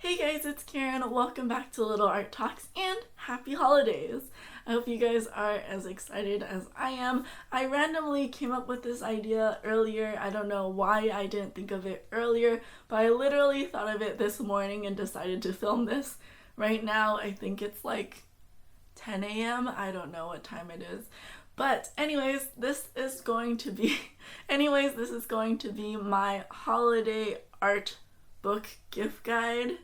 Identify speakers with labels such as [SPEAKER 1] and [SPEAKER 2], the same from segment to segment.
[SPEAKER 1] Hey guys, it's Karin. Welcome back to Little Art Talks and happy holidays. I hope you guys are as excited as I am. I randomly came up with this idea earlier. I don't know why I didn't think of it earlier, but I literally thought of it this morning and decided to film this. Right now, I think it's like 10 a.m. I don't know what time it is. But anyways, this is going to be my holiday art book gift guide.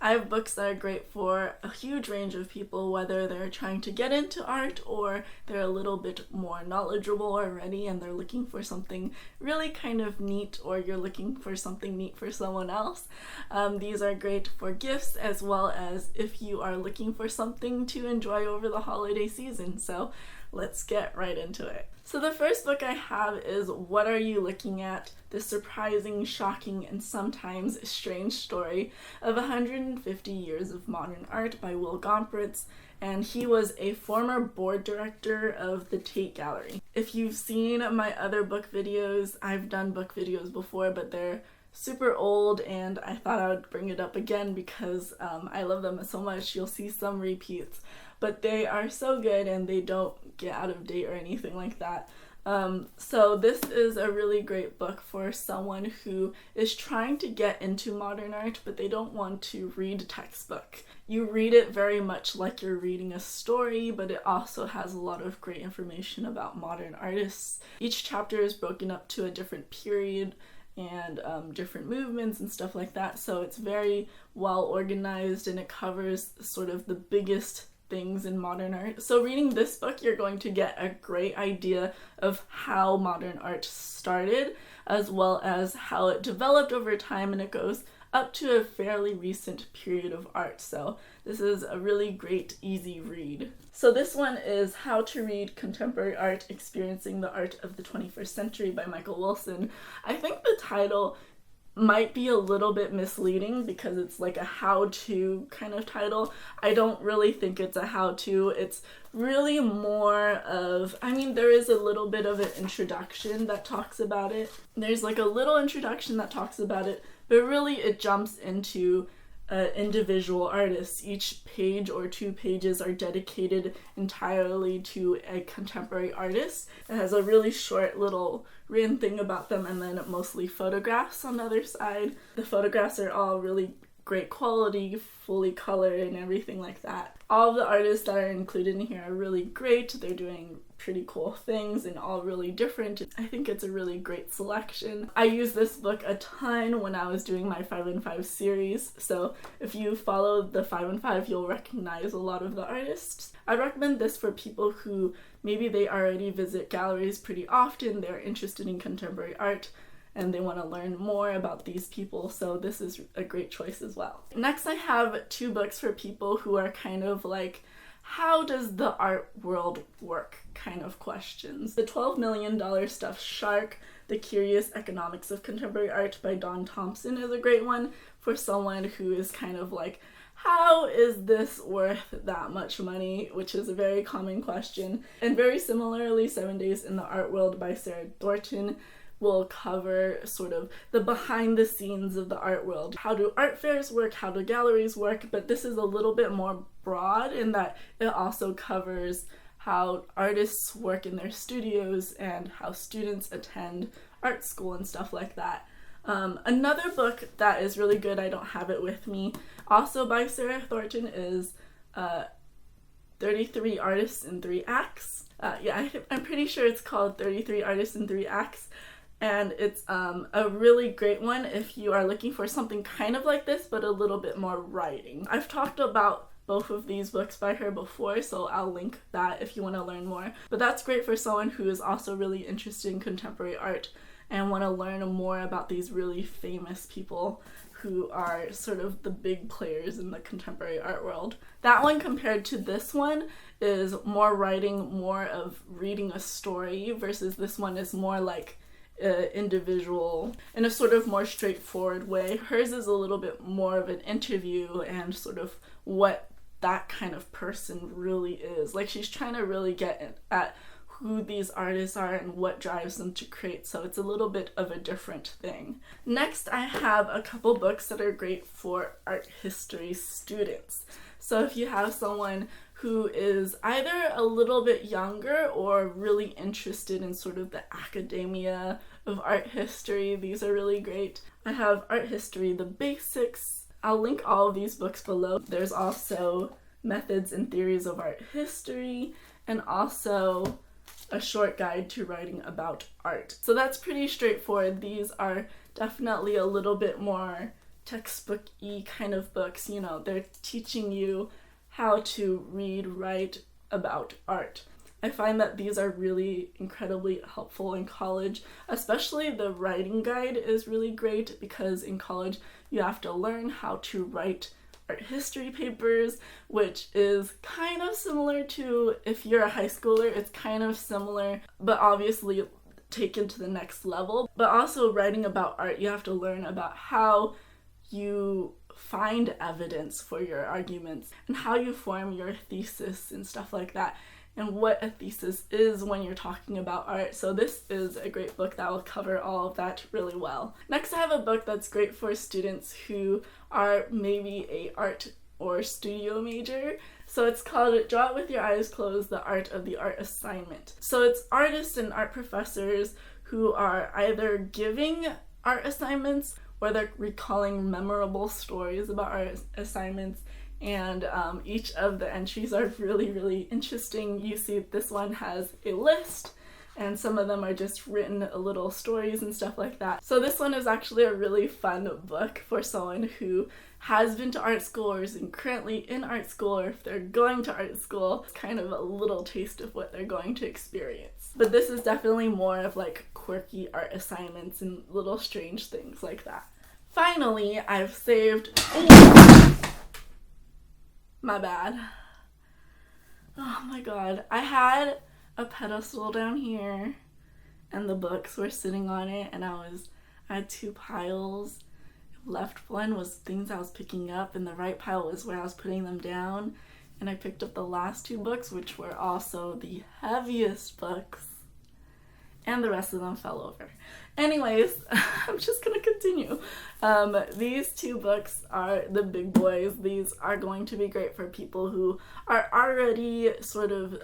[SPEAKER 1] I have books that are great for a huge range of people, whether they're trying to get into art or they're a little bit more knowledgeable already and they're looking for something really kind of neat, or you're looking for something neat for someone else. These are great for gifts as well as if you are looking for something to enjoy over the holiday season. So let's get right into it. So the first book I have is What Are You Looking At? The Surprising, Shocking, and Sometimes Strange Story of 150 Years of Modern Art by Will Gompertz, and he was a former board director of the Tate Gallery. If you've seen my other book videos, I've done book videos before, but they're super old and I thought I would bring it up again because I love them so much. You'll see some repeats, but they are so good and they don't get out of date or anything like that. So this is a really great book for someone who is trying to get into modern art, but they don't want to read a textbook. You read it very much like you're reading a story, but it also has a lot of great information about modern artists. Each chapter is broken up to a different period and different movements and stuff like that, so it's very well organized and it covers sort of the biggest things in modern art. So reading this book, you're going to get a great idea of how modern art started, as well as how it developed over time, and it goes up to a fairly recent period of art. So this is a really great, easy read. So this one is How to Read Contemporary Art, Experiencing the Art of the 21st Century by Michael Wilson. I think the title might be a little bit misleading because it's like a how-to kind of title. I don't really think it's a how-to. It's really more of, there is a little bit of an introduction that talks about it. There's like a little introduction that talks about it, but really it jumps into individual artists. Each page or 2 pages are dedicated entirely to a contemporary artist. It has a really short little written thing about them and then mostly photographs on the other side. The photographs are all really great quality, fully colored and everything like that. All of the artists that are included in here are really great. They're doing pretty cool things and all really different. I think it's a really great selection. I used this book a ton when I was doing my 5 and 5 series, so if you follow the 5 and 5, you'll recognize a lot of the artists. I recommend this for people who maybe they already visit galleries pretty often, they're interested in contemporary art, and they want to learn more about these people, so this is a great choice as well. Next, I have 2 books for people who are kind of like, how does the art world work kind of questions. The $12 Million Stuffed Shark, The Curious Economics of Contemporary Art by Don Thompson is a great one for someone who is kind of like, how is this worth that much money? Which is a very common question. And very similarly, 7 Days in the Art World by Sarah Thornton will cover sort of the behind the scenes of the art world. How do art fairs work? How do galleries work? But this is a little bit more broad in that it also covers how artists work in their studios and how students attend art school and stuff like that. Another book that is really good, I don't have it with me, also by Sarah Thornton, is 33 Artists in 3 Acts. I'm pretty sure it's called 33 Artists in 3 Acts. And it's a really great one if you are looking for something kind of like this, but a little bit more writing. I've talked about both of these books by her before, so I'll link that if you want to learn more. But that's great for someone who is also really interested in contemporary art and want to learn more about these really famous people who are sort of the big players in the contemporary art world. That one compared to this one is more writing, more of reading a story, versus this one is more like individual in a sort of more straightforward way. Hers is a little bit more of an interview and sort of what that kind of person really is. Like, she's trying to really get at who these artists are and what drives them to create, so it's a little bit of a different thing. Next, I have a couple books that are great for art history students. So if you have someone who is either a little bit younger or really interested in sort of the academia of art history, these are really great. I have Art History, The Basics. I'll link all of these books below. There's also Methods and Theories of Art History, and also a short guide to writing about art. So that's pretty straightforward. These are definitely a little bit more textbook-y kind of books. You know, they're teaching you how to read, write about art. I find that these are really incredibly helpful in college, especially the writing guide is really great because in college you have to learn how to write art history papers, which is kind of similar to, if you're a high schooler, it's kind of similar, but obviously taken to the next level. But also writing about art, you have to learn about how you find evidence for your arguments and how you form your thesis and stuff like that, and what a thesis is when you're talking about art. So this is a great book that will cover all of that really well. Next, I have a book that's great for students who are maybe a art or studio major. So it's called Draw It With Your Eyes Closed, The Art of the Art Assignment. So it's artists and art professors who are either giving art assignments or they're recalling memorable stories about art assignments, and each of the entries are really, really interesting. You see this one has a list, and some of them are just written little stories and stuff like that. So this one is actually a really fun book for someone who has been to art school or is currently in art school, or if they're going to art school, it's kind of a little taste of what they're going to experience. But this is definitely more of like quirky art assignments and little strange things like that. Finally, I've saved... My bad. Oh my god. I had a pedestal down here and the books were sitting on it, and I had two piles. Left one was things I was picking up and the right pile was where I was putting them down, and I picked up the last two books, which were also the heaviest books, and the rest of them fell over. Anyways, I'm just gonna continue. These two books are the big boys. These are going to be great for people who are already sort of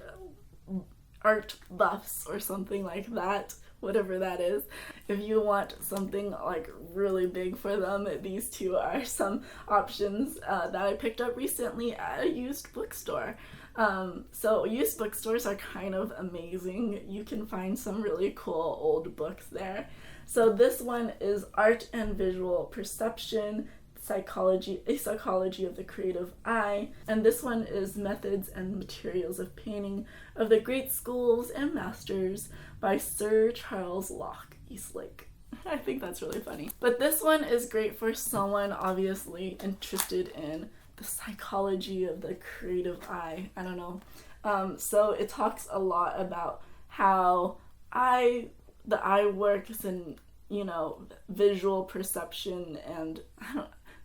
[SPEAKER 1] art buffs or something like that, whatever that is. If you want something like really big for them, these two are some options that I picked up recently at a used bookstore. So used bookstores are kind of amazing. You can find some really cool old books there. So this one is Art and Visual Perception, A Psychology of the Creative Eye, and this one is Methods and Materials of Painting of the Great Schools and Masters by Sir Charles Locke Eastlake. I think that's really funny. But this one is great for someone obviously interested in the psychology of the creative eye. I don't know. So it talks a lot about how the eye works and, you know, visual perception, and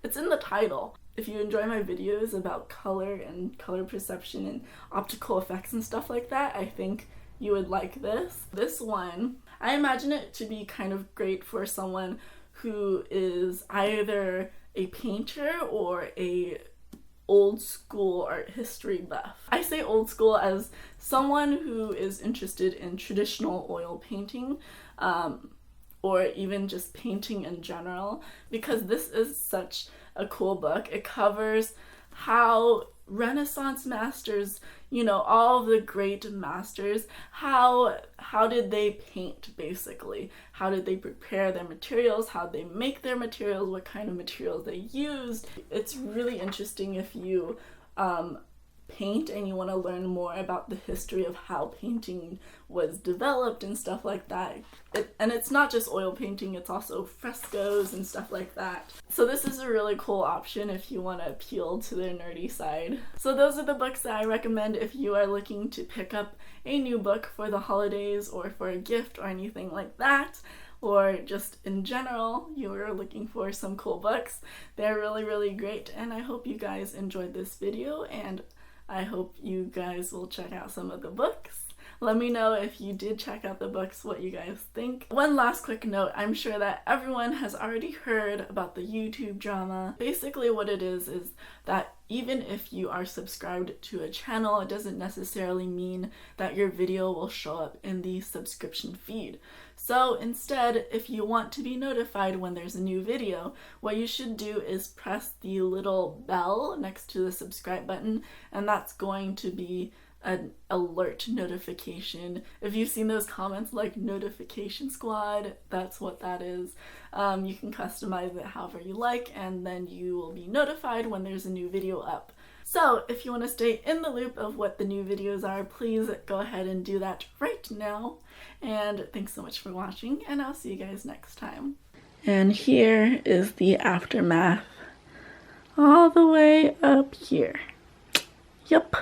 [SPEAKER 1] it's in the title. If you enjoy my videos about color and color perception and optical effects and stuff like that, I think you would like this. This one, I imagine it to be kind of great for someone who is either a painter or a old school art history buff. I say old school as someone who is interested in traditional oil painting, or even just painting in general, because this is such a cool book. It covers how Renaissance masters, you know, all of the great masters, how did they paint, basically? How did they prepare their materials? How did they make their materials? What kind of materials they used? It's really interesting if you paint and you want to learn more about the history of how painting was developed and stuff like that. And it's not just oil painting, it's also frescoes and stuff like that. So this is a really cool option if you want to appeal to their nerdy side. So those are the books that I recommend if you are looking to pick up a new book for the holidays or for a gift or anything like that, or just in general, you are looking for some cool books. They're really, really great, and I hope you guys enjoyed this video, and I hope you guys will check out some of the books. Let me know if you did check out the books, what you guys think. One last quick note, I'm sure that everyone has already heard about the YouTube drama. Basically what it is that even if you are subscribed to a channel, it doesn't necessarily mean that your video will show up in the subscription feed. So instead, if you want to be notified when there's a new video, what you should do is press the little bell next to the subscribe button, and that's going to be an alert notification. If you've seen those comments like notification squad, that's what that is. You can customize it however you like, and then you will be notified when there's a new video up. So if you want to stay in the loop of what the new videos are, please go ahead and do that right now. And thanks so much for watching, and I'll see you guys next time. And here is the aftermath, all the way up here. Yep.